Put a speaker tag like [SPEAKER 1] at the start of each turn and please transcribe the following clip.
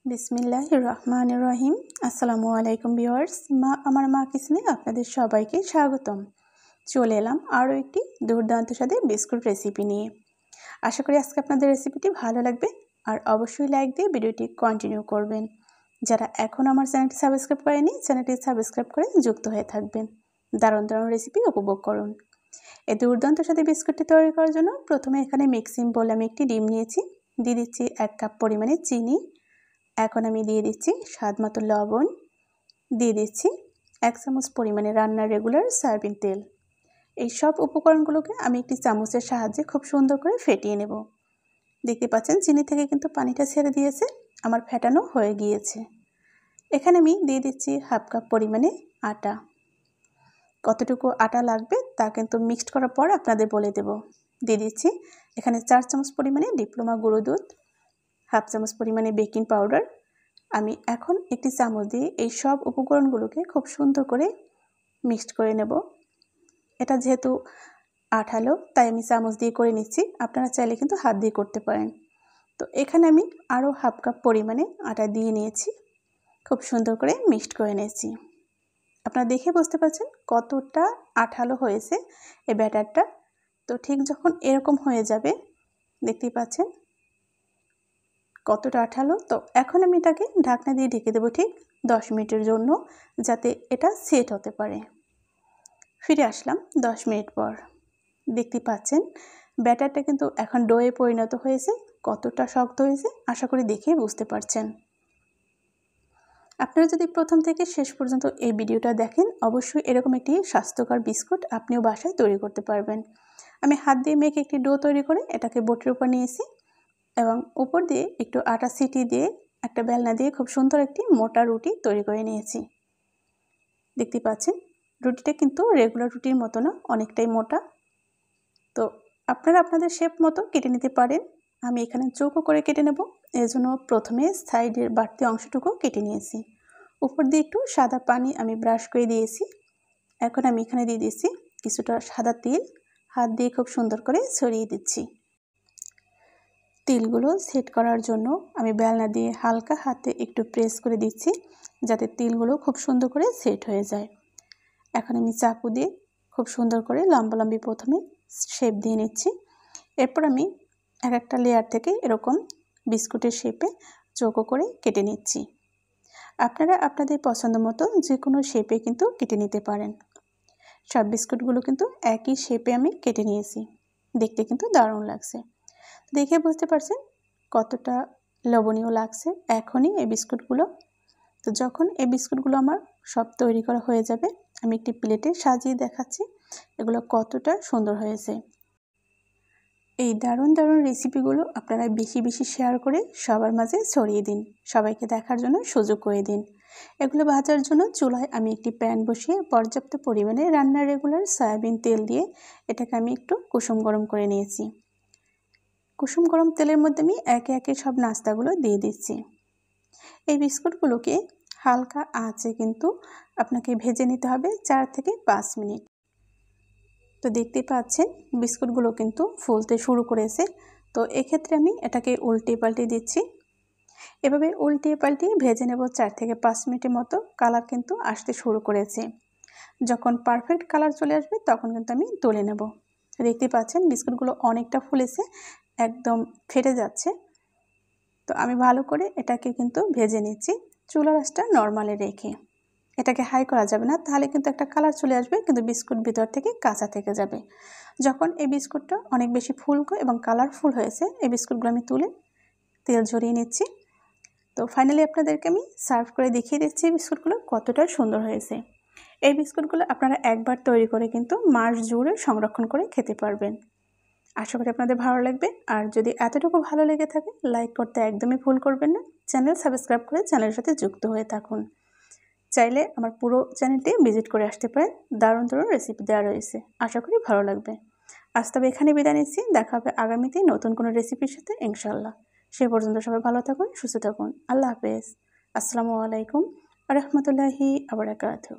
[SPEAKER 1] বিসমিল্লাহির রহমানির রহিম। আসসালামু আলাইকুম ভিউয়ার্স। আমার মা কিচেনে আপনাদের সবাইকে স্বাগতম। চলে এলাম আরও একটি দুর্দান্ত স্বাদের বিস্কুট রেসিপি নিয়ে। আশা করি আজকে আপনাদের রেসিপিটি ভালো লাগবে, আর অবশ্যই লাইক দিয়ে ভিডিওটি কন্টিনিউ করবেন। যারা এখন আমার চ্যানেলটি সাবস্ক্রাইব করেনি, চ্যানেলটি সাবস্ক্রাইব করে যুক্ত হয়ে থাকবেন। দারুণ দারুণ রেসিপি উপভোগ করুন। এই দুর্দান্ত স্বাদের বিস্কুটটি তৈরি করার জন্য প্রথমে এখানে মিক্সিং বলে আমি একটি ডিম নিয়েছি। দিয়ে দিচ্ছি 1 কাপ পরিমাণে চিনি। এখন আমি দিয়ে দিচ্ছি স্বাদ মতো লবণ, দিয়ে দিচ্ছি 1 চামচ পরিমাণে রান্নার রেগুলার সয়াবিন তেল। এই সব উপকরণগুলোকে আমি একটি চামচের সাহায্যে খুব সুন্দর করে ফেটিয়ে নেব। দেখতে পাচ্ছেন চিনি থেকে কিন্তু পানিটা ছেড়ে দিয়েছে, আমার ফেটানো হয়ে গিয়েছে। এখানে আমি দিয়ে দিচ্ছি 1/2 কাপ পরিমাণে আটা। কতটুকু আটা লাগবে তা কিন্তু মিক্সড করার পর আপনাদের বলে দেব। দিয়ে দিচ্ছি এখানে 4 চামচ পরিমাণে ডিপ্লোমা গুঁড়ো দুধ, 1/2 চামচ পরিমাণে বেকিং পাউডার। আমি এখন একটি চামচ দিয়ে এই সব উপকরণগুলোকে খুব সুন্দর করে মিক্সড করে নেব। এটা যেহেতু আঠালো তাই আমি চামচ দিয়ে করে নিচ্ছি, আপনারা চাইলে কিন্তু হাত দিয়ে করতে পারেন। তো এখানে আমি আরও 1/2 কাপ পরিমাণে আটা দিয়ে নিয়েছি, খুব সুন্দর করে মিক্সড করে নিয়েছি। আপনারা দেখে বুঝতে পারছেন কতটা আঠালো হয়েছে এই ব্যাটারটা। তো ঠিক যখন এরকম হয়ে যাবে, দেখতেই পাচ্ছেন কতটা আঠালো। তো এখন আমি এটাকে ঢাকনা দিয়ে ঢেকে দেবো ঠিক 10 মিনিটের জন্য, যাতে এটা সেট হতে পারে। ফিরে আসলাম 10 মিনিট পর। দেখতে পাচ্ছেন ব্যাটারটা কিন্তু এখন ডোয়ে পরিণত হয়েছে। কতটা শক্ত হয়েছে আশা করি দেখেই বুঝতে পারছেন। আপনারা যদি প্রথম থেকে শেষ পর্যন্ত এই ভিডিওটা দেখেন, অবশ্যই এরকম একটি স্বাস্থ্যকর বিস্কুট আপনিও বাসায় তৈরি করতে পারবেন। আমি হাত দিয়ে মেখে একটি ডো তৈরি করে এটাকে বোটের উপর নিয়েছি এবং উপর দিয়ে একটু আটা ছিটিয়ে দিয়ে একটা বেলনা দিয়ে খুব সুন্দর একটি মোটা রুটি তৈরি করে নিয়েছি। দেখতে পাচ্ছেন রুটিটা কিন্তু রেগুলার রুটির মতো না, অনেকটাই মোটা। তো আপনারা আপনাদের শেপ মতো কেটে নিতে পারেন। আমি এখানে চৌকো করে কেটে নেব, এর জন্য প্রথমে সাইডের বাড়তি অংশটুকু কেটে নিয়েছি। উপর দিয়ে একটু সাদা পানি আমি ব্রাশ করে দিয়েছি। এখন আমি এখানে দিয়ে দিচ্ছি কিছুটা সাদা তেল, হাত দিয়ে খুব সুন্দর করে ছড়িয়ে দিচ্ছি। তিলগুলো সেট করার জন্য আমি বেলনা দিয়ে হালকা হাতে একটু প্রেস করে দিচ্ছি, যাতে তিলগুলো খুব সুন্দর করে সেট হয়ে যায়। এখন আমি চাকু দিয়ে খুব সুন্দর করে লম্বালম্বি প্রথমে শেপ দিয়ে নিচ্ছি। এরপর আমি একটা লেয়ার থেকে এরকম বিস্কুটের শেপে চৌকো করে কেটে নিচ্ছি। আপনারা আপনাদের পছন্দ মতো যে কোনো শেপে কিন্তু কেটে নিতে পারেন। সব বিস্কুটগুলো কিন্তু একই শেপে আমি কেটে নিয়েছি। দেখতে কিন্তু দারুণ লাগছে। দেখে বুঝতে পারছেন কতটা লোভনীয় লাগছে এখনই এই বিস্কুটগুলো। তো যখন এই বিস্কুটগুলো আমার সব তৈরি করা হয়ে যাবে, আমি একটি প্লেটে সাজিয়ে দেখাচ্ছি এগুলো কতটা সুন্দর হয়েছে। এই দারুণ দারুণ রেসিপিগুলো আপনারা বেশি বেশি শেয়ার করে সবার মাঝে ছড়িয়ে দিন, সবাইকে দেখার জন্য সুযোগ করে দিন। এগুলো ভাজার জন্য চুলায় আমি একটি প্যান বসিয়ে পর্যাপ্ত পরিমাণে রান্নার রেগুলার সয়াবিন তেল দিয়ে এটাকে আমি একটু কুসুম গরম করে নিয়েছি। কুসুম গরম তেলের মধ্যে আমি একে একে সব নাস্তাগুলো দিয়ে দিচ্ছি। এই বিস্কুটগুলোকে হালকা আঁচে কিন্তু আপনাকে ভেজে নিতে হবে 4 থেকে 5 মিনিট। তো দেখতেই পাচ্ছেন বিস্কুটগুলো কিন্তু ফুলতে শুরু করেছে। তো এক্ষেত্রে আমি এটাকে উল্টে পাল্টে দিচ্ছি। এভাবে উল্টে পাল্টে ভেজে নেব 4 থেকে 5 মিনিটের মতো। কালার কিন্তু আসতে শুরু করেছে। যখন পারফেক্ট কালার চলে আসবে তখন কিন্তু আমি তুলে নেব। দেখতে পাচ্ছেন বিস্কুটগুলো অনেকটা ফুলেছে, একদম ফেটে যাচ্ছে। তো আমি ভালো করে এটাকে কিন্তু ভেজে নিচ্ছি চুলার আঁচটা নরমালে রেখে। এটাকে হাই করা যাবে না, তাহলে কিন্তু একটা কালার চলে আসবে কিন্তু বিস্কুট ভিতর থেকে কাঁচা থেকে যাবে। যখন এই বিস্কুটটা অনেক বেশি ফুলকো এবং কালারফুল হয়েছে, এই বিস্কুটগুলো আমি তুলে তেল ঝরিয়ে নিচ্ছি। তো ফাইনালি আপনাদেরকে আমি সার্ভ করে দেখিয়ে দিচ্ছি বিস্কুটগুলো কতটা সুন্দর হয়েছে। এই বিস্কুটগুলো আপনারা একবার তৈরি করে কিন্তু মাস জুড়ে সংরক্ষণ করে খেতে পারবেন। আশা করি আপনাদের ভালো লাগবে। আর যদি এতটুকু ভালো লেগে থাকে, লাইক করতে একদমই ভুল করবেন না। চ্যানেল সাবস্ক্রাইব করে চ্যানেলের সাথে যুক্ত হয়ে থাকুন। চাইলে আমার পুরো চ্যানেলটি ভিজিট করে আসতে পারেন, দারুণ দারুণ রেসিপি দেওয়া রয়েছে। আশা করি ভালো লাগবে। আজ তবে এখানে বিদায় নিচ্ছি, দেখা হবে আগামীতে নতুন কোনো রেসিপির সাথে ইনশাআল্লাহ। সে পর্যন্ত সবাই ভালো থাকুন, সুস্থ থাকুন। আল্লাহ হাফেজ। আসসালামু আলাইকুম ওয়া রাহমাতুল্লাহি ওয়া বারাকাতুহু।